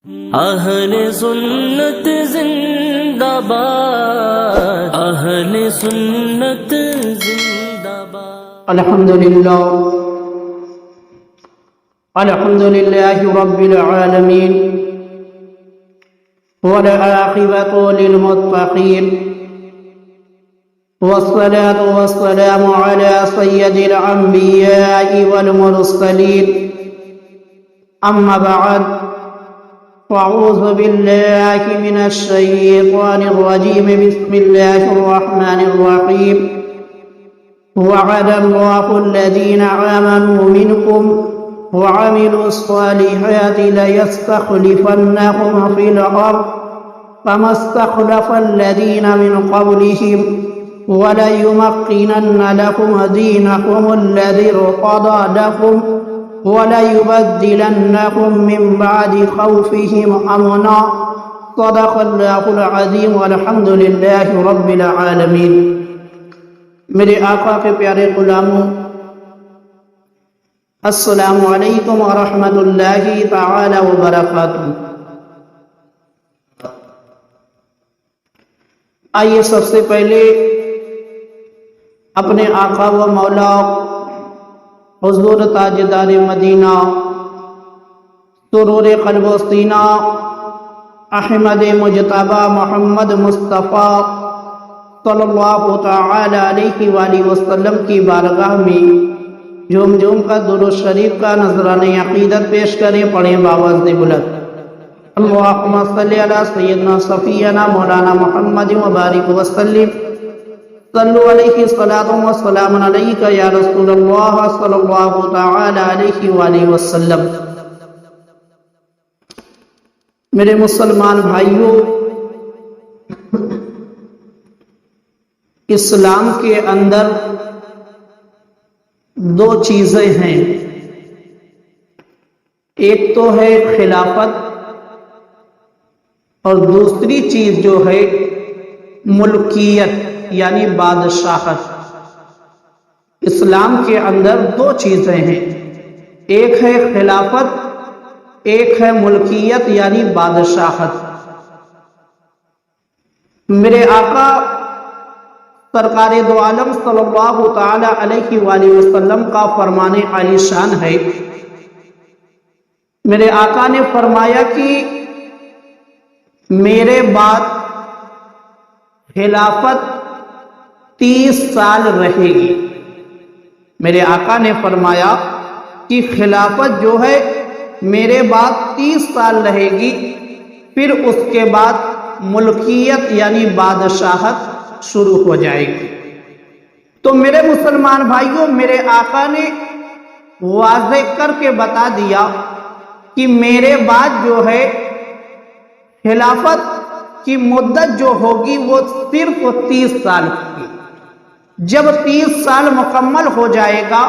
اہل سنت زندہ باد، اہل سنت زندہ باد۔ الحمد لله رب العالمين والعاقبة للمتقين، والصلاة والسلام على سيد الأنبياء والمرسلين، أما بعد، فأعوذ بالله من الشيطان الرجيم، بسم الله الرحمن الرحيم. وعد الله الذين آمنوا منكم وعملوا الصالحات ليستخلفنهم في الأرض كما استخلف الذين من قبلهم وليمكنن لهم دينهم الذي ارتضى لهم وليبدلنهم من بعد خوفهم أمنا. صدق الله العظيم والحمد لله رب العالمين. میرے آقا کے پیارے غلاموں، السلام علیکم ورحمۃ اللہ تعالی وبرکاتہ۔ آئیے سب سے پہلے اپنے آقا و مولا حضور تاجدار مدینہ سرور قلب و سینہ احمد مجتبی محمد مصطفیٰ صلی اللہ تعالی علیہ وآلہ وسلم کی بارگاہ میں جھوم جھوم کا درود شریف کا نذرانہ عقیدت پیش کریں، پڑھیں باواز بلند، اللہم صلی علی سیدنا صفینا مولانا محمد وبارک وسلم، صلو علیہ الصلاۃ والسلام علیک یا رسول اللہ صلی اللہ تعالی علیہ وآلہ وسلم۔ میرے مسلمان بھائیوں، اسلام کے اندر دو چیزیں ہیں، ایک تو ہے خلافت اور دوسری چیز جو ہے ملکیت یعنی بادشاہت۔ اسلام کے اندر دو چیزیں ہیں، ایک ہے خلافت، ایک ہے ملکیت یعنی بادشاہت۔ میرے آقا سرکار دو عالم صلی اللہ تعالی علیہ وآلہ وسلم کا فرمان عالی شان ہے۔ میرے آقا نے فرمایا کہ میرے بعد خلافت 30 سال رہے گی۔ میرے آقا نے فرمایا کہ خلافت جو ہے میرے بعد 30 سال رہے گی، پھر اس کے بعد ملکیت یعنی بادشاہت شروع ہو جائے گی۔ تو میرے مسلمان بھائیوں، میرے آقا نے واضح کر کے بتا دیا کہ میرے بعد جو ہے خلافت کی مدت جو ہوگی وہ صرف 30 سال ہوگی۔ جب 30 سال مکمل ہو جائے گا،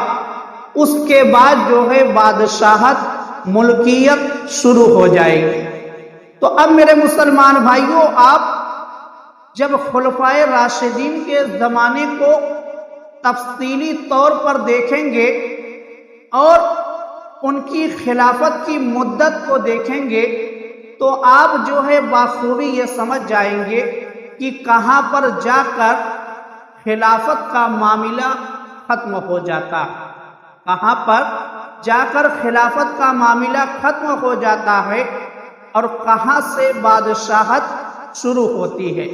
اس کے بعد جو ہے بادشاہت ملکیت شروع ہو جائے گی۔ تو اب میرے مسلمان بھائیوں، آپ جب خلفائے راشدین کے زمانے کو تفصیلی طور پر دیکھیں گے اور ان کی خلافت کی مدت کو دیکھیں گے تو آپ جو ہے بخوبی یہ سمجھ جائیں گے کہ کہاں پر جا کر خلافت کا معاملہ ختم ہو جاتا ہے، کہاں پر جا کر خلافت کا معاملہ ختم ہو جاتا ہے اور کہاں سے بادشاہت شروع ہوتی ہے۔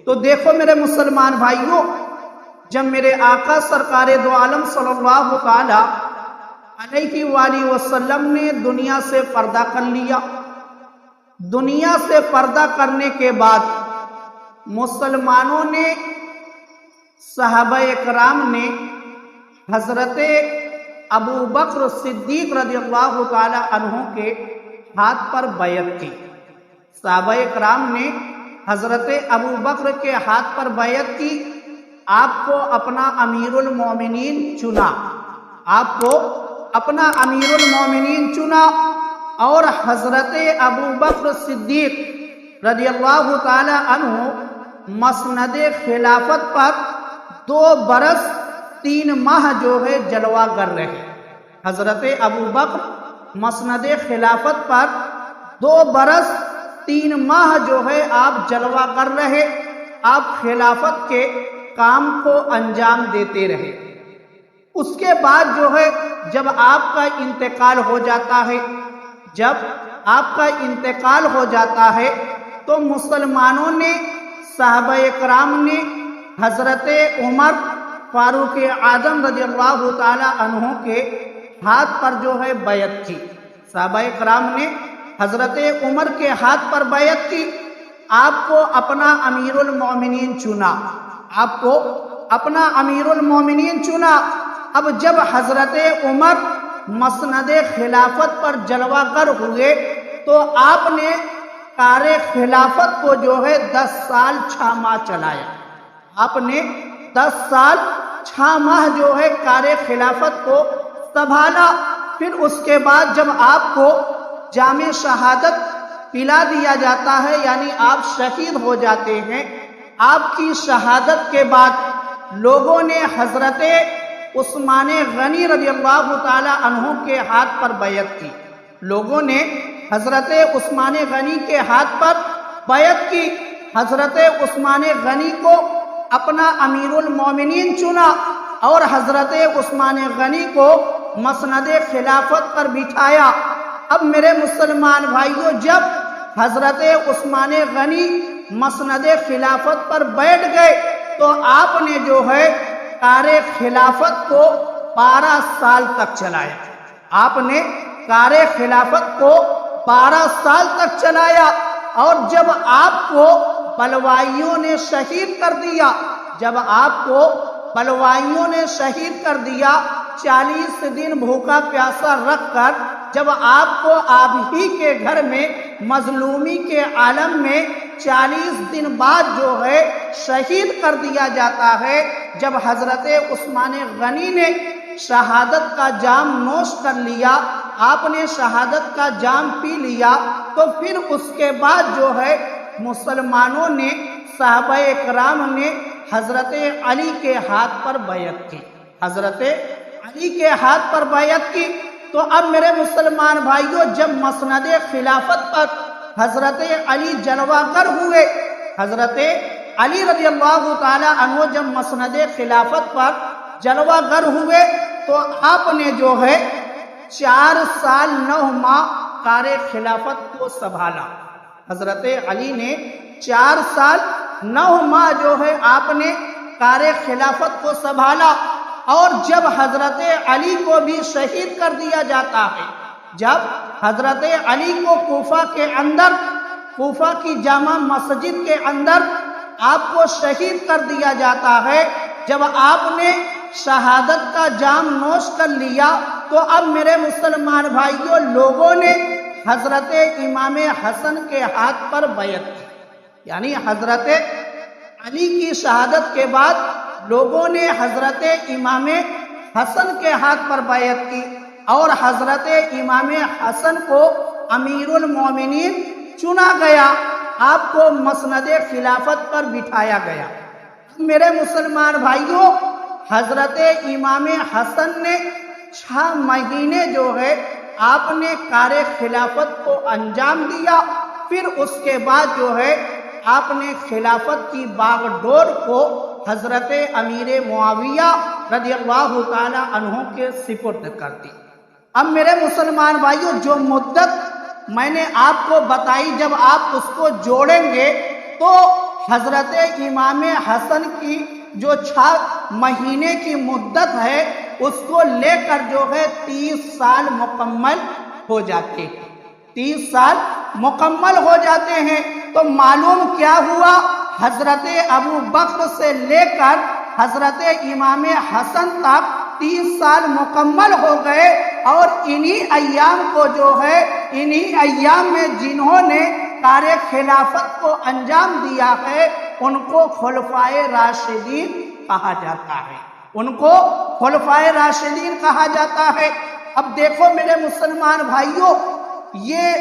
تو دیکھو میرے مسلمان بھائیوں، جب میرے آقا سرکار دو عالم صلی اللہ تعالی علیہ وآلہ وسلم نے دنیا سے پردہ کر لیا، دنیا سے پردہ کرنے کے بعد مسلمانوں نے، صحابہ اکرام نے حضرت ابو بکر صدیق رضی اللہ تعالی عنہ کے ہاتھ پر بیعت کی۔ صحابہ اکرام نے حضرت ابو بکر کے ہاتھ پر بیعت کی، آپ کو اپنا امیر المومنین چنا، آپ کو اپنا امیر المومنین چنا، اور حضرت ابو بکر صدیق رضی اللہ تعالی عنہ مسند خلافت پر 2 برس 3 ماہ جو ہے جلوہ کر رہے۔ حضرت ابو بکر مسند خلافت پر 2 برس 3 ماہ جو ہے آپ جلوہ کر رہے، آپ خلافت کے کام کو انجام دیتے رہے۔ اس کے بعد جو ہے جب آپ کا انتقال ہو جاتا ہے، جب آپ کا انتقال ہو جاتا ہے تو مسلمانوں نے، صحابہ کرام نے حضرت عمر فاروق اعظم رضی اللہ تعالی عنہ کے ہاتھ پر جو ہے بیعت کی۔ صحابہ کرام نے حضرت عمر کے ہاتھ پر بیعت کی، آپ کو اپنا امیر المومنین چنا، آپ کو اپنا امیر المومنین چنا۔ اب جب حضرت عمر مسند خلافت پر جلوہ گر ہوئے تو آپ نے کار خلافت کو جو ہے 10 سال 6 ماہ چلایا۔ آپ نے 10 سال 6 ماہ جو ہے کار خلافت کو سنبھالا۔ پھر اس کے بعد جب آپ کو جام شہادت پلا دیا جاتا ہے، یعنی آپ شہید ہو جاتے ہیں، آپ کی شہادت کے بعد لوگوں نے حضرت عثمان غنی رضی اللہ تعالی عنہ کے ہاتھ پر بیعت کی۔ لوگوں نے حضرت عثمان غنی کے ہاتھ پر بیعت کی، حضرت عثمان غنی کو اپنا امیر المومنین چنا اور حضرت عثمان غنی کو مسند خلافت پر بٹھایا۔ اب میرے مسلمان بھائیوں، جب حضرت عثمان غنی مسند خلافت پر بیٹھ گئے تو آپ نے جو ہے کار خلافت کو 12 سال تک چلایا۔ آپ نے کار خلافت کو 12 سال تک چلایا، اور جب آپ کو بلوائیوں نے شہید کر دیا، جب آپ کو بلوائیوں نے شہید کر دیا، 40 دن بھوکا پیاسا رکھ کر جب آپ کو آپ ہی کے گھر میں مظلومی کے عالم میں 40 دن بعد جو ہے شہید کر دیا جاتا ہے، جب حضرت عثمان غنی نے شہادت کا جام نوش کر لیا، آپ نے شہادت کا جام پی لیا، تو پھر اس کے بعد جو ہے مسلمانوں نے، صحابہ کرام نے حضرت علی کے ہاتھ پر بیعت کی، حضرت علی کے ہاتھ پر بیعت کی۔ تو اب میرے مسلمان بھائیوں، جب مسند خلافت پر حضرت علی جلوہ گر ہوئے، حضرت علی رضی اللہ تعالی عنہ جب مسند خلافت پر جلوہ گر ہوئے تو آپ نے جو ہے 4 سال 9 ماہ کار خلافت کو سنبھالا۔ حضرت علی نے 4 سال 9 ماہ جو ہے آپ نے کار خلافت کو سنبھالا، اور جب حضرت علی کو بھی شہید کر دیا جاتا ہے، جب حضرت علی کو کوفہ کے اندر، کوفہ کی جامع مسجد کے اندر آپ کو شہید کر دیا جاتا ہے، جب آپ نے شہادت کا جام نوش کر لیا، تو اب میرے مسلمان بھائیوں، لوگوں نے حضرت امام حسن کے ہاتھ پر بیعت کی، یعنی حضرت علی کی شہادت کے بعد لوگوں نے حضرت امام حسن کے ہاتھ پر بیعت کی، اور حضرت امام حسن کو امیر المومنین چنا گیا، آپ کو مسند خلافت پر بٹھایا گیا۔ میرے مسلمان بھائیوں، حضرت امام حسن نے 6 مہینے جو ہے آپ نے کار خلافت کو انجام دیا، پھر اس کے بعد جو ہے آپ نے خلافت کی باغ ڈور کو حضرت امیر معاویہ رضی اللہ تعالی عنہ کے سپرد کر دی۔ اب میرے مسلمان بھائیوں، جو مدت میں نے آپ کو بتائی، جب آپ اس کو جوڑیں گے تو حضرت امام حسن کی جو 6 مہینے کی مدت ہے، اس کو لے کر جو ہے 30 سال مکمل ہو جاتے ہیں، 30 سال مکمل ہو جاتے ہیں۔ تو معلوم کیا ہوا، حضرت ابو بکر سے لے کر حضرت امام حسن تک 30 سال مکمل ہو گئے، اور انہی ایام کو جو ہے، انہی ایام میں جنہوں نے کار خلافت کو انجام دیا ہے، ان کو خلفائے راشدین کہا جاتا ہے، ان کو خلفائے راشدین کہا جاتا ہے۔ اب دیکھو میرے مسلمان بھائیوں، یہ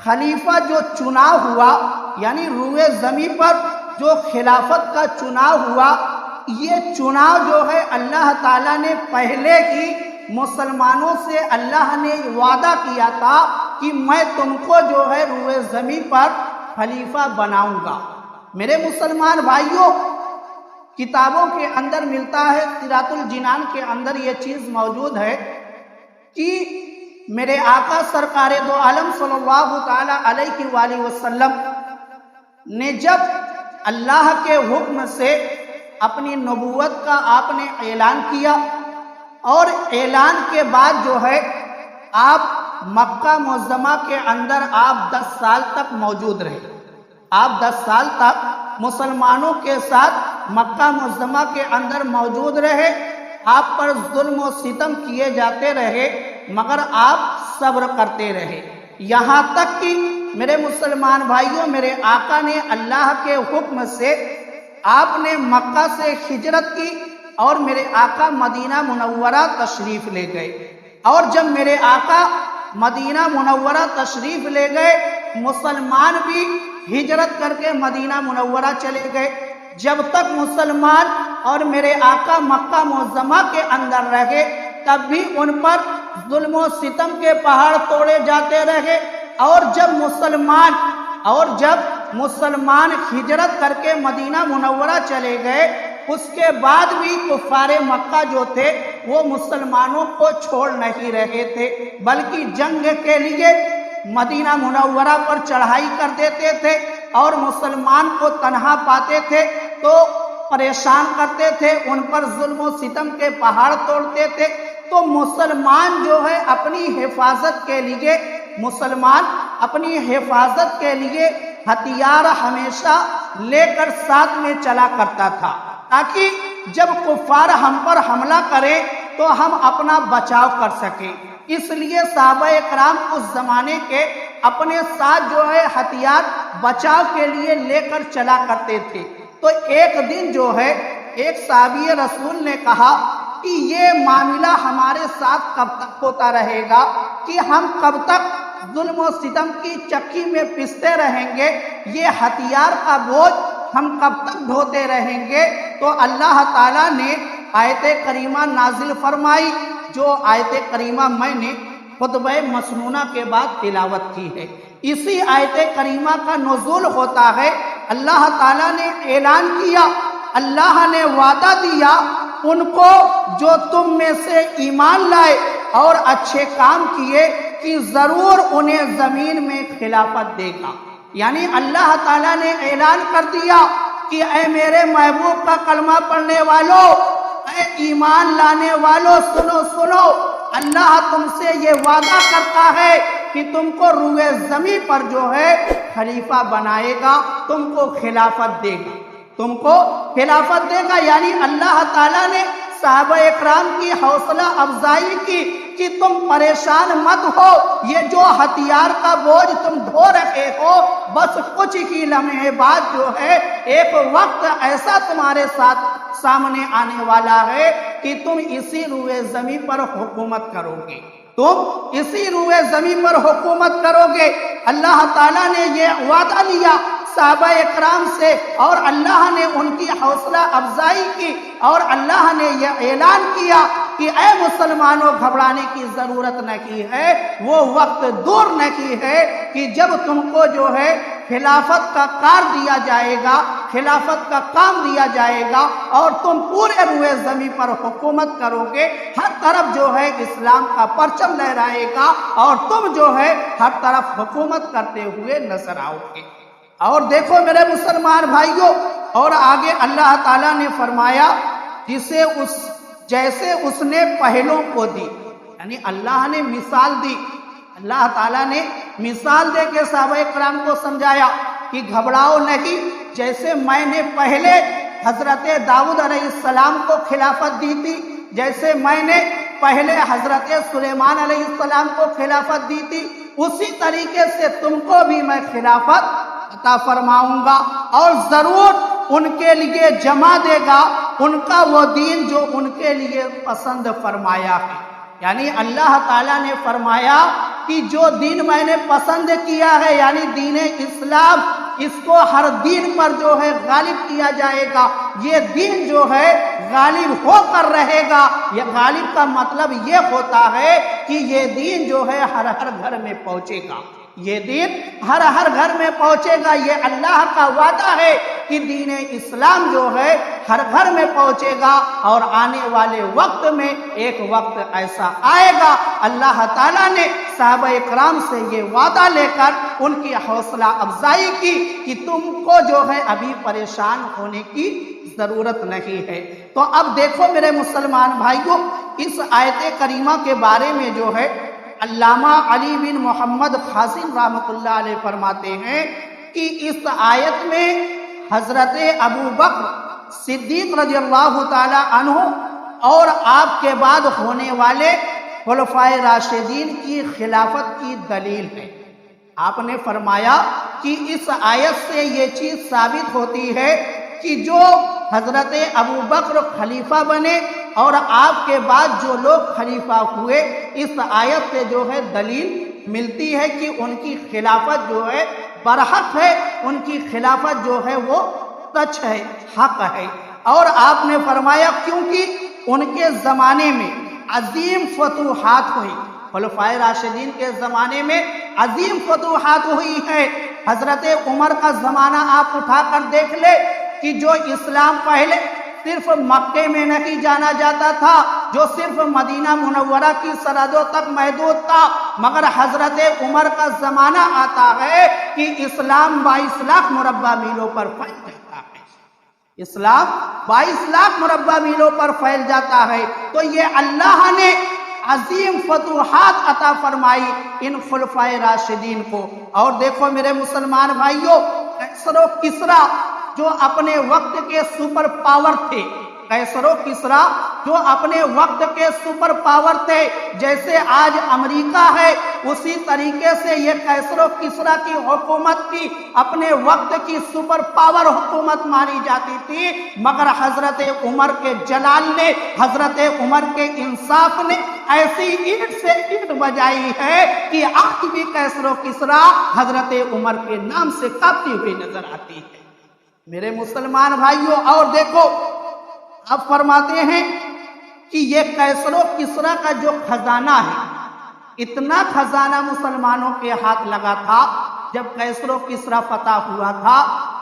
خلیفہ جو چناؤ ہوا، یعنی روئے زمین پر جو خلافت کا چناؤ ہوا، یہ چناؤ جو ہے اللہ تعالیٰ نے پہلے ہی مسلمانوں سے اللہ نے وعدہ کیا تھا کہ میں تم کو جو ہے روئے زمین پر خلیفہ بناؤں گا۔ میرے مسلمان بھائیوں، کتابوں کے اندر ملتا ہے، سیرات الجنان کے اندر یہ چیز موجود ہے کہ میرے آقا سرکار دو عالم صلی اللہ تعالی علیہ وآلہ وسلم نے جب اللہ کے حکم سے اپنی نبوت کا آپ نے اعلان کیا، اور اعلان کے بعد جو ہے آپ مکہ معظمہ کے اندر آپ 10 سال تک موجود رہے۔ آپ 10 سال تک مسلمانوں کے ساتھ مکہ معظمہ کے اندر موجود رہے۔ آپ پر ظلم و ستم کیے جاتے رہے، مگر آپ صبر کرتے رہے، یہاں تک کہ میرے مسلمان بھائیوں، میرے آقا نے اللہ کے حکم سے آپ نے مکہ سے ہجرت کی، اور میرے آقا مدینہ منورہ تشریف لے گئے۔ اور جب میرے آقا مدینہ منورہ تشریف لے گئے، مسلمان بھی ہجرت کر کے مدینہ منورہ چلے گئے۔ جب تک مسلمان اور میرے آقا مکہ معظمہ کے اندر رہے، تب بھی ان پر ظلم و ستم کے پہاڑ توڑے جاتے رہے۔ اور جب مسلمان ہجرت کر کے مدینہ منورہ چلے گئے، اس کے بعد بھی کفار مکہ جو تھے وہ مسلمانوں کو چھوڑ نہیں رہے تھے، بلکہ جنگ کے لیے مدینہ منورہ پر چڑھائی کر دیتے تھے، اور مسلمان کو تنہا پاتے تھے تو پریشان کرتے تھے، ان پر ظلم و ستم کے پہاڑ توڑتے تھے۔ تو مسلمان جو ہے اپنی حفاظت کے لیے ہتھیار ہمیشہ لے کر ساتھ میں چلا کرتا تھا، تاکہ جب کفار ہم پر حملہ کریں تو ہم اپنا بچاؤ کر سکیں۔ اس لیے صحابہ کرام اس زمانے کے اپنے ساتھ جو ہے ہتھیار بچاؤ کے لیے لے کر چلا کرتے تھے۔ تو ایک دن جو ہے ایک صحابی رسول نے کہا کہ یہ معاملہ ہمارے ساتھ کب تک ہوتا رہے گا، کہ ہم کب تک ظلم و ستم کی چکی میں پستے رہیں گے، یہ ہتھیار کا بوجھ ہم کب تک ڈھوتے رہیں گے؟ تو اللہ تعالیٰ نے آیت کریمہ نازل فرمائی، جو آیت کریمہ میں نے خطبہ مسنونہ کے بعد تلاوت کی ہے۔ اسی آیت کریمہ کا نزول ہوتا ہے، اللہ تعالیٰ نے اعلان کیا، اللہ نے وعدہ دیا ان کو جو تم میں سے ایمان لائے اور اچھے کام کیے کہ ضرور انہیں زمین میں خلافت دے گا۔ یعنی اللہ تعالیٰ نے اعلان کر دیا کہ اے میرے محبوب کا کلمہ پڑھنے والوں، اے ایمان لانے والوں، سنو، اللہ تم سے یہ وعدہ کرتا ہے کہ تم کو روئے زمین پر جو ہے خلیفہ بنائے گا، تم کو خلافت دے گا، یعنی اللہ تعالیٰ نے صحابہ اکرام کی حوصلہ افزائی کی کہ تم پریشان مت ہو، یہ جو ہتھیار کا بوجھ تم ڈھو رہے ہو، بس کچھ ہی لمحے بعد جو ہے ایک وقت ایسا تمہارے ساتھ سامنے آنے والا ہے کہ تم اسی روئے زمین پر حکومت کرو گے۔ اللہ تعالیٰ نے یہ وعدہ لیا صحابہ اکرام سے، اور اللہ نے ان کی حوصلہ افزائی کی، اور اللہ نے یہ اعلان کیا کہ اے مسلمانوں، گھبرانے کی ضرورت نہیں ہے، وہ وقت دور نہیں ہے کہ جب تم کو جو ہے خلافت کا کار دیا جائے گا، خلافت کا کام دیا جائے گا، اور تم پورے روئے زمین پر حکومت کرو گے، ہر طرف جو ہے اسلام کا پرچم لہرائے گا، اور تم جو ہے ہر طرف حکومت کرتے ہوئے نظر آؤ گے۔ اور دیکھو میرے مسلمان بھائیوں، اور آگے اللہ تعالیٰ نے فرمایا جیسے اس نے پہلوں کو دی، یعنی اللہ نے مثال دی، اللہ تعالیٰ نے مثال دے کے صحابہ کرام کو سمجھایا کہ گھبراؤ نہیں، جیسے میں نے پہلے حضرت داؤد علیہ السلام کو خلافت دی تھی، جیسے میں نے پہلے حضرت سلیمان علیہ السلام کو خلافت دی تھی، اسی طریقے سے تم کو بھی میں خلافت عطا فرماؤں گا، اور ضرور ان کے لیے جمع دے گا ان کا وہ دین جو ان کے لیے پسند فرمایا ہے۔ یعنی اللہ تعالیٰ نے فرمایا کہ جو دین میں نے پسند کیا ہے، یعنی دین اسلام، اس کو ہر دین پر جو ہے غالب کیا جائے گا، یہ دین جو ہے غالب ہو کر رہے گا۔ یہ غالب کا مطلب یہ ہوتا ہے کہ یہ دین جو ہے ہر گھر میں پہنچے گا، یہ دین ہر گھر میں پہنچے گا۔ یہ اللہ کا وعدہ ہے کہ دین اسلام جو ہے ہر گھر میں پہنچے گا، اور آنے والے وقت میں ایک وقت ایسا آئے گا، اللہ تعالیٰ نے صحابہ اکرام سے یہ وعدہ لے کر ان کی حوصلہ افزائی کی کہ تم کو جو ہے ابھی پریشان ہونے کی ضرورت نہیں ہے۔ تو اب دیکھو میرے مسلمان بھائیوں، اس آیت کریمہ کے بارے میں جو ہے علامہ علی بن محمد قاسم رحمۃ اللہ علیہ فرماتے ہیں کہ اس آیت میں حضرت ابو بکر صدیق رضی اللہ تعالی عنہ اور آپ کے بعد ہونے والے خلفائے راشدین کی خلافت کی دلیل ہے۔ آپ نے فرمایا کہ اس آیت سے یہ چیز ثابت ہوتی ہے کہ جو حضرت ابو بکر خلیفہ بنے اور آپ کے بعد جو لوگ خلیفہ ہوئے، اس آیت سے جو ہے دلیل ملتی ہے کہ ان کی خلافت جو ہے برحق ہے، ان کی خلافت جو ہے وہ سچ ہے، حق ہے۔ اور آپ نے فرمایا کیونکہ ان کے زمانے میں عظیم فتوحات ہوئی، خلفائے راشدین کے زمانے میں عظیم فتوحات ہوئی ہے۔ حضرت عمر کا زمانہ آپ اٹھا کر دیکھ لے کہ جو اسلام پہلے صرف مکے میں نہیں جانا جاتا تھا، جو صرف مدینہ منورہ کی سرحدوں تک محدود تھا، مگر حضرت عمر کا زمانہ آتا ہے کہ اسلام 22 لاکھ مربع میلوں پر پھیل جاتا ہے، اسلام 22 لاکھ مربع میلوں پر پھیل جاتا ہے۔ تو یہ اللہ نے عظیم فتوحات عطا فرمائی ان خلفائے راشدین کو۔ اور دیکھو میرے مسلمان بھائیوں، قیصر و کسریٰ جو اپنے وقت کے سپر پاور تھے، قیصر و کسریٰ جو اپنے وقت کے سپر پاور تھے، جیسے آج امریکہ ہے اسی طریقے سے یہ قیصر و کسریٰ کی حکومت تھی، اپنے وقت کی سپر پاور حکومت مانی جاتی تھی، مگر حضرت عمر کے جلال نے، حضرت عمر کے انصاف نے ایسی اینٹ سے اینٹ بجائی ہے کہ آج بھی قیصر و کسریٰ حضرت عمر کے نام سے کانپتی ہوئی نظر آتی ہے۔ میرے مسلمان بھائیوں، اور دیکھو اب فرماتے ہیں کہ یہ قیصر و کسریٰ کا جو خزانہ ہے، اتنا خزانہ مسلمانوں کے ہاتھ لگا تھا جب قیصر و کسریٰ فتح ہوا تھا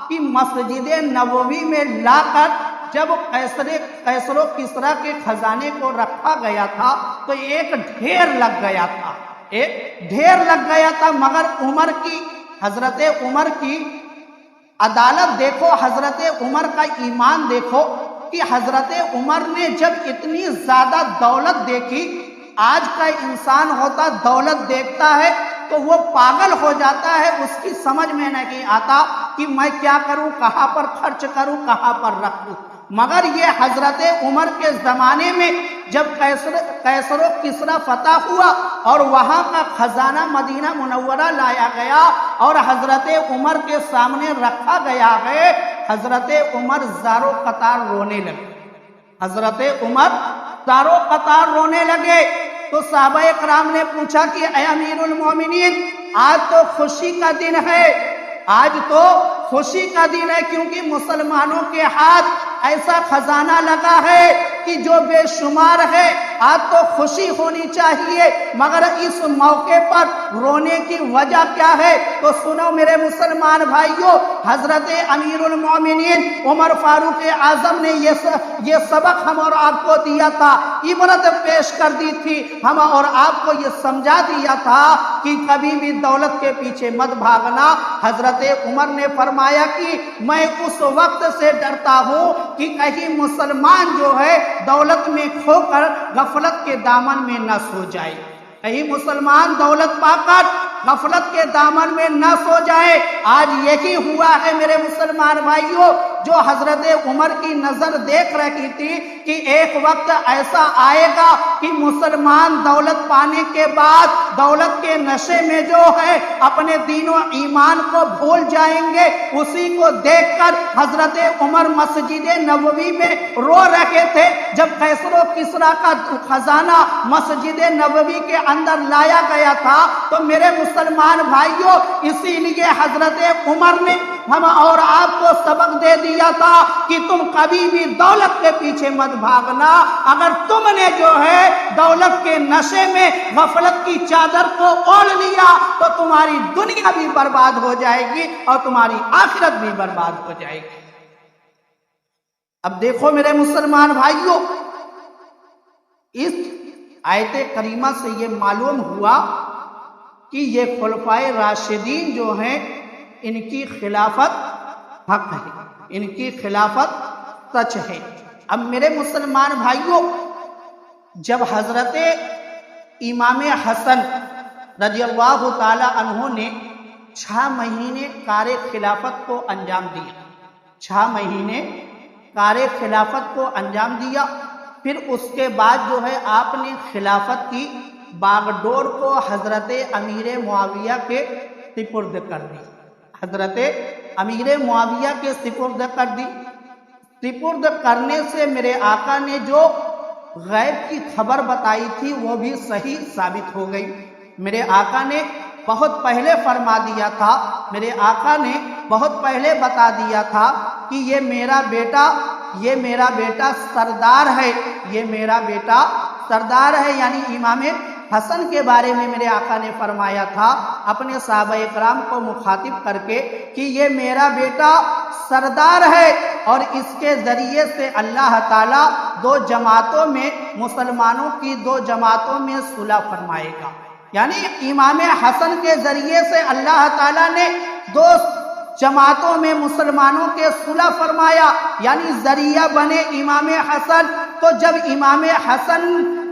کہ مسجد نبوی میں لا کر جب قیصر و کسریٰ کے خزانے کو رکھا گیا تھا تو ایک ڈھیر لگ گیا تھا، ایک ڈھیر لگ گیا تھا، مگر عمر کی، حضرت عمر کی عدالت دیکھو، حضرت عمر کا ایمان دیکھو کہ حضرت عمر نے جب اتنی زیادہ دولت دیکھی، آج کا انسان ہوتا دولت دیکھتا ہے تو وہ پاگل ہو جاتا ہے، اس کی سمجھ میں نہیں آتا کہ میں کیا کروں، کہاں پر خرچ کروں، کہاں پر رکھوں۔ مگر یہ حضرت عمر کے زمانے میں جب قیصر و کسریٰ فتح ہوا اور وہاں کا خزانہ مدینہ منورہ لایا گیا اور حضرت عمر کے سامنے رکھا گیا ہے، حضرت عمر زاروں قطار رونے لگے، حضرت عمر زاروں قطار رونے لگے۔ تو صحابہ اکرام نے پوچھا کہ اے امیر المومنین، آج تو خوشی کا دن ہے، آج تو خوشی کا دن ہے، کیونکہ مسلمانوں کے ہاتھ ایسا خزانہ لگا ہے کہ جو بے شمار ہے، آج تو خوشی ہونی چاہیے، مگر اس موقع پر رونے کی وجہ کیا ہے؟ تو سنو میرے مسلمان بھائیوں، حضرت امیر المومنین عمر فاروق اعظم نے یہ سبق ہم اور آپ کو دیا تھا، عبرت پیش کر دی تھی، ہم اور آپ کو یہ سمجھا دیا تھا کہ کبھی بھی دولت کے پیچھے مت بھاگنا۔ حضرت عمر نے فرمایا کہ میں اس وقت سے ڈرتا ہوں کہ کہیں مسلمان جو ہے دولت میں کھو کر غفلت کے دامن میں نہ سو جائے، کہیں مسلمان دولت پا کر غفلت کے دامن میں نہ سو جائے۔ آج یہی ہوا ہے میرے مسلمان بھائیوں، جو حضرت عمر کی نظر دیکھ رہی تھی کہ ایک وقت ایسا آئے گا کہ مسلمان دولت پانے کے بعد دولت کے نشے میں جو ہے اپنے دین و ایمان کو بھول جائیں گے۔ اسی کو دیکھ کر حضرت عمر مسجد نبوی میں رو رہے تھے۔ جب قیصر و کسریٰ کا خزانہ مسجد نبوی کے اندر لایا گیا تھا تو میرے مسلمان بھائیوں، اسی لیے حضرت عمر نے ہم اور آپ کو سبق دے دیا تھا کہ تم کبھی بھی دولت کے پیچھے مت بھاگنا. اگر تم نے جو ہے دولت کے نشے میں غفلت کی چادر کو اوڑھ لیا تو تمہاری دنیا بھی برباد ہو جائے گی اور تمہاری آخرت بھی برباد ہو جائے گی. اب دیکھو میرے مسلمان بھائیوں، اس آیت کریمہ سے یہ معلوم ہوا کہ یہ خلفائے راشدین جو ہیں ان کی خلافت حق ہے، ان کی خلافت سچ ہے. اب میرے مسلمان بھائیوں، جب حضرت امام حسن رضی اللہ تعالی عنہ نے 6 مہینے کار خلافت کو انجام دیا، 6 مہینے کار خلافت کو انجام دیا، پھر اس کے بعد جو ہے آپ نے خلافت کی باغ ڈور کو حضرت امیر معاویہ کے سپرد کر دی، حضرت امیر معاویہ کے سپرد کر دی. سپرد کرنے سے میرے آقا نے جو غیب کی خبر بتائی تھی وہ بھی صحیح ثابت ہو گئی. میرے آقا نے بہت پہلے فرما دیا تھا، میرے آقا نے بہت پہلے بتا دیا تھا کہ یہ میرا بیٹا سردار ہے، یہ میرا بیٹا سردار ہے. یعنی امام حسن کے بارے میں میرے آقا نے فرمایا تھا اپنے صحابہ اکرام کو مخاطب کر کے کہ یہ میرا بیٹا سردار ہے اور اس کے ذریعے سے اللہ تعالیٰ 2 جماعتوں میں، مسلمانوں کی 2 جماعتوں میں صلح فرمائے گا. یعنی امام حسن کے ذریعے سے اللہ تعالیٰ نے 2 جماعتوں میں مسلمانوں کے صلح فرمایا، یعنی ذریعہ بنے امام حسن. تو جب امام حسن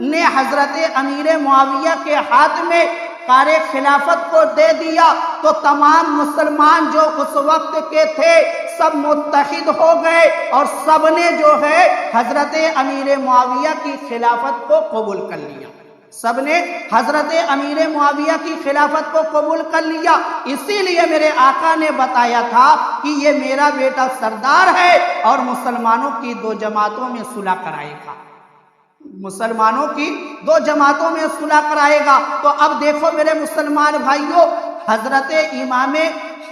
نے حضرت امیر معاویہ کے ہاتھ میں کار خلافت کو دے دیا تو تمام مسلمان جو اس وقت کے تھے سب متحد ہو گئے اور سب نے جو ہے حضرت امیر معاویہ کی خلافت کو قبول کر لیا، سب نے حضرت امیر معاویہ کی خلافت کو قبول کر لیا. اسی لیے میرے آقا نے بتایا تھا کہ یہ میرا بیٹا سردار ہے اور مسلمانوں کی 2 جماعتوں میں صلح کرائے گا، مسلمانوں کی 2 جماعتوں میں صلح کرائے گا. تو اب دیکھو میرے مسلمان بھائیوں، حضرت امام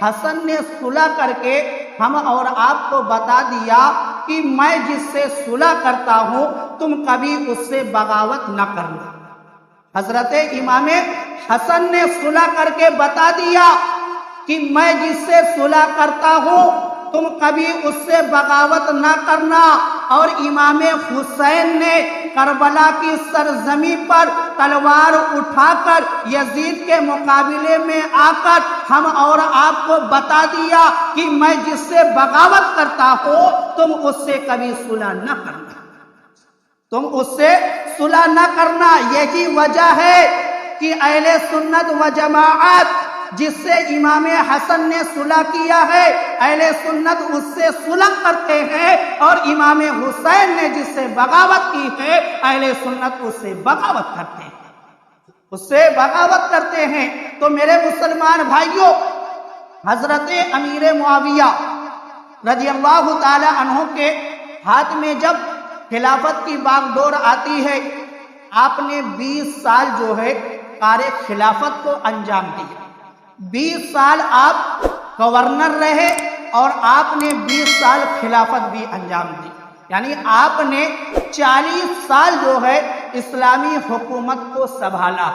حسن نے صلح کر کے ہم اور آپ کو بتا دیا کہ میں جس سے صلح کرتا ہوں تم کبھی اس سے بغاوت نہ کرنا. حضرت امام حسن نے صلح کر کے بتا دیا کہ میں جس سے صلح کرتا ہوں تم کبھی اس سے بغاوت نہ کرنا. اور امام حسین نے کربلا کی سرزمین پر تلوار اٹھا کر یزید کے مقابلے میں آ کر ہم اور آپ کو بتا دیا کہ میں جس سے بغاوت کرتا ہوں تم اس سے کبھی صلح نہ کرنا، تم اس سے صلح نہ کرنا. یہی وجہ ہے کہ اہل سنت و جماعت جس سے امام حسن نے صلح کیا ہے، اہل سنت اس سے صلح کرتے ہیں، اور امام حسین نے جس سے بغاوت کی ہے اہل سنت اس سے بغاوت کرتے ہیں، اس سے بغاوت کرتے ہیں. تو میرے مسلمان بھائیوں، حضرت امیر معاویہ رضی اللہ تعالی عنہ کے ہاتھ میں جب خلافت کی باغ ڈور آتی ہے، آپ نے 20 سال جو ہے کار خلافت کو انجام دیا. 20 سال آپ گورنر رہے اور آپ نے 20 سال خلافت بھی انجام دی. یعنی آپ نے 40 سال جو ہے اسلامی حکومت کو سنبھالا.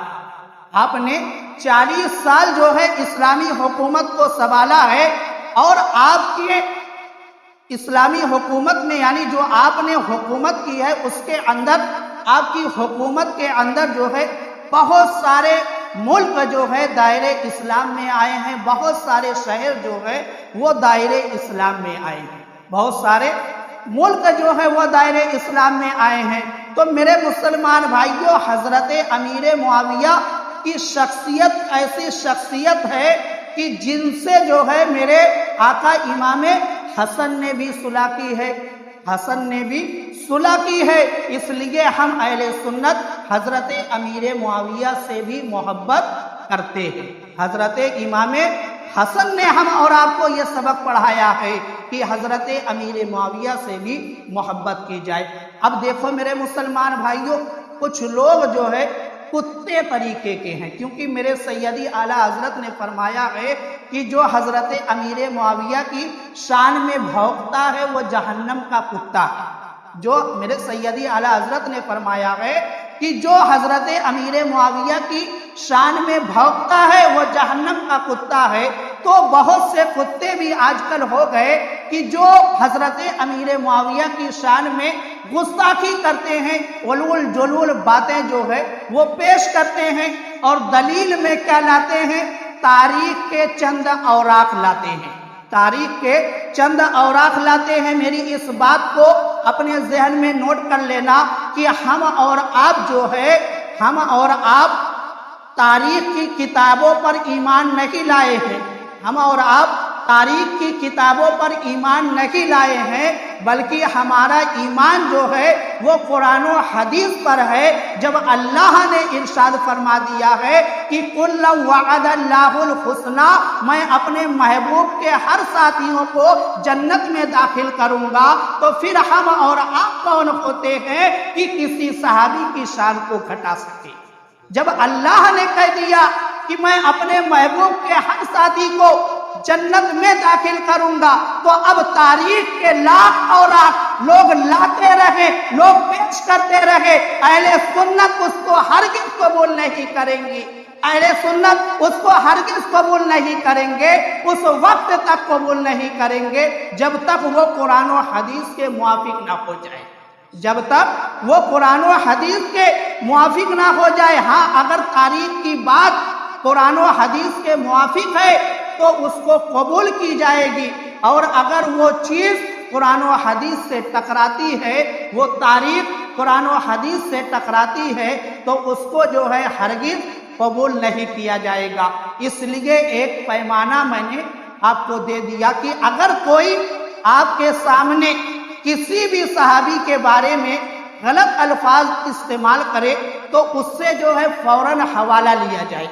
آپ نے 40 سال جو ہے اسلامی حکومت کو سنبھالا ہے. اور آپ کے اسلامی حکومت میں یعنی جو آپ نے حکومت کی ہے اس کے اندر، آپ کی حکومت کے اندر جو ہے بہت سارے ملک جو ہے دائرے اسلام میں آئے ہیں، بہت سارے شہر جو ہے وہ دائرے اسلام میں آئے ہیں، بہت سارے ملک جو ہے وہ دائرے اسلام میں آئے ہیں. تو میرے مسلمان بھائیوں، حضرت امیر معاویہ کی شخصیت ایسی شخصیت ہے کہ جن سے جو ہے میرے آقا امام حسن نے بھی صلح کی ہے، حسن نے بھی صلح کی ہے. اس لیے ہم اہل سنت حضرت امیر معاویہ سے بھی محبت کرتے ہیں. حضرت امام حسن نے ہم اور آپ کو یہ سبق پڑھایا ہے کہ حضرت امیر معاویہ سے بھی محبت کی جائے. اب دیکھو میرے مسلمان بھائیوں، کچھ لوگ جو ہے کتے طریقے کے ہیں، کیونکہ میرے سیدی اعلیٰ حضرت نے فرمایا ہے کہ جو حضرت امیر معاویہ کی شان میں بھونکتا ہے وہ جہنم کا کتا ہے۔ جو میرے سیدی اعلیٰ حضرت نے فرمایا ہے کہ جو حضرت امیر معاویہ کی شان میں بھونکتا ہے وہ جہنم کا کتا ہے۔ تو بہت سے کتے بھی آج کل ہو گئے کہ جو حضرت امیر معاویہ کی شان میں گستاخی کرتے ہیں، علول جلول باتیں جو ہے وہ پیش کرتے ہیں، اور دلیل میں کیا لاتے ہیں؟ تاریخ کے چند اوراق لاتے ہیں، تاریخ کے چند اوراق لاتے ہیں۔ میری اس بات کو اپنے ذہن میں نوٹ کر لینا کہ ہم اور آپ جو ہے، ہم اور آپ تاریخ کی کتابوں پر ایمان نہیں لائے ہیں، ہم اور آپ تاریخ کی کتابوں پر ایمان نہیں لائے ہیں، بلکہ ہمارا ایمان جو ہے وہ قرآن و حدیث پر ہے۔ جب اللہ نے ارشاد فرما دیا ہے کہ کُلًّا وعد اللہ الحسنی، میں اپنے محبوب کے ہر ساتھیوں کو جنت میں داخل کروں گا، تو پھر ہم اور آپ کون ہوتے ہیں کہ کسی صحابی کی شان کو گھٹا سکے؟ جب اللہ نے کہہ دیا کہ میں اپنے محبوب کے ہر ساتھی کو جنت میں داخل کروں گا، تو اب تاریخ کے لاکھ اوراق لوگ لاتے رہے، لوگ پیش کرتے رہے، اہل سنت اس کو ہرگز قبول نہیں کریں گی، اہل سنت اس کو ہرگز قبول نہیں کریں گے، اس وقت تک قبول نہیں کریں گے جب تک وہ قرآن و حدیث کے موافق نہ ہو جائے، جب تک وہ قرآن و حدیث کے موافق نہ ہو جائے۔ ہاں، اگر تاریخ کی بات قرآن و حدیث کے موافق ہے تو اس کو قبول کی جائے گی، اور اگر وہ چیز قرآن و حدیث سے ٹکراتی ہے، وہ تاریخ قرآن و حدیث سے ٹکراتی ہے، تو اس کو جو ہے ہرگز قبول نہیں کیا جائے گا۔ اس لیے ایک پیمانہ میں نے آپ کو دے دیا کہ اگر کوئی آپ کے سامنے کسی بھی صحابی کے بارے میں غلط الفاظ استعمال کرے تو اس سے جو ہے فوراً حوالہ لیا جائے،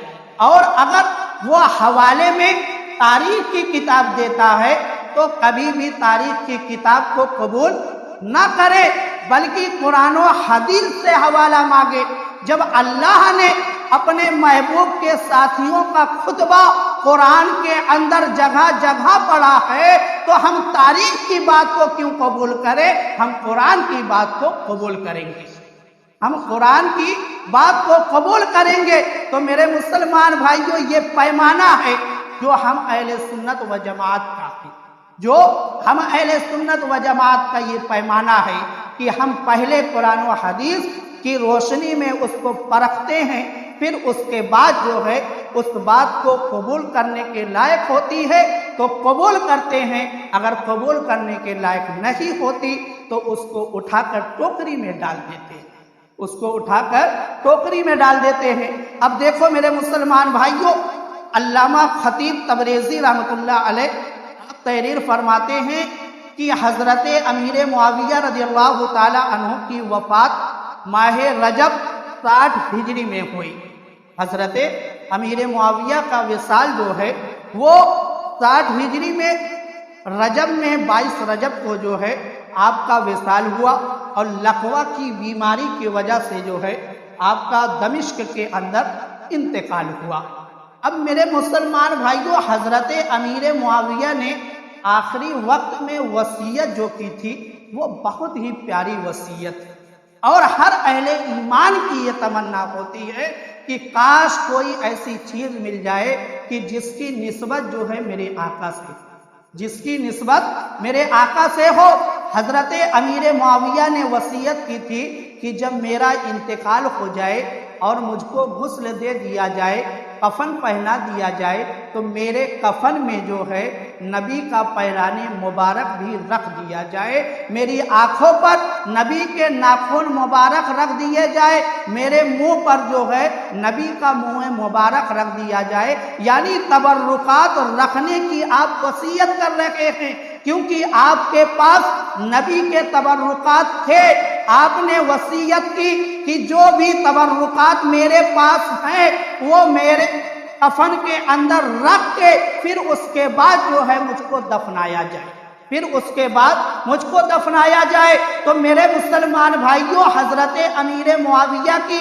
اور اگر وہ حوالے میں تاریخ کی کتاب دیتا ہے تو کبھی بھی تاریخ کی کتاب کو قبول نہ کرے، بلکہ قرآن و حدیث سے حوالہ مانگے۔ جب اللہ نے اپنے محبوب کے ساتھیوں کا خطبہ قرآن کے اندر جگہ جگہ پڑھا ہے تو ہم تاریخ کی بات کو کیوں قبول کریں؟ ہم قرآن کی بات کو قبول کریں گے، ہم قرآن کی بات کو قبول کریں گے۔ تو میرے مسلمان بھائیوں، یہ پیمانہ ہے جو ہم اہل سنت و جماعت کا ہے، جو ہم اہل سنت و جماعت کا یہ پیمانہ ہے کہ ہم پہلے قرآن و حدیث کی روشنی میں اس کو پرکھتے ہیں، پھر اس کے بعد جو ہے اس بات کو قبول کرنے کے لائق ہوتی ہے تو قبول کرتے ہیں، اگر قبول کرنے کے لائق نہیں ہوتی تو اس کو اٹھا کر ٹوکری میں ڈال دیتے ہیں، اس کو اٹھا کر ٹوکری میں ڈال دیتے ہیں۔ اب دیکھو میرے مسلمان بھائیوں، علامہ خطیب تبریزی رحمۃ اللہ علیہ تحریر فرماتے ہیں کہ حضرت امیر معاویہ رضی اللہ تعالی عنہ کی وفات ماہ رجب 60 ہجری میں ہوئی۔ حضرت امیر معاویہ کا وصال جو ہے وہ 60 ہجری میں رجب میں 22 رجب کو جو ہے آپ کا وصال ہوا، اور لقوہ کی بیماری کی وجہ سے جو ہے آپ کا دمشق کے اندر انتقال ہوا۔ اب میرے مسلمان بھائیوں، حضرت امیر معاویہ نے آخری وقت میں وصیت جو کی تھی وہ بہت ہی پیاری وصیت ہے، اور ہر اہل ایمان کی یہ تمنا ہوتی ہے کہ کاش کوئی ایسی چیز مل جائے کہ جس کی نسبت جو ہے میرے آقا سے، جس کی نسبت میرے آقا سے ہو۔ حضرت امیر معاویہ نے وصیت کی تھی کہ جب میرا انتقال ہو جائے اور مجھ کو غسل دے دیا جائے، کفن پہنا دیا جائے، تو میرے کفن میں جو ہے نبی کا پیران مبارک بھی رکھ دیا جائے، میری آنکھوں پر نبی کے ناخن مبارک رکھ دیے جائے، میرے منہ پر جو ہے نبی کا منہ مبارک رکھ دیا جائے۔ یعنی تبرکات رکھنے کی آپ وصیت کر رہے ہیں، کیونکہ آپ کے پاس نبی کے تبرکات تھے۔ آپ نے وصیت کی کہ جو بھی تبرکات میرے پاس ہیں وہ میرے کفن کے اندر رکھ کے پھر اس کے بعد جو ہے مجھ کو دفنایا جائے، پھر اس کے بعد مجھ کو دفنایا جائے۔ تو میرے مسلمان بھائیوں، حضرت امیر معاویہ کی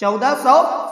1400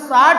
60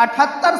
78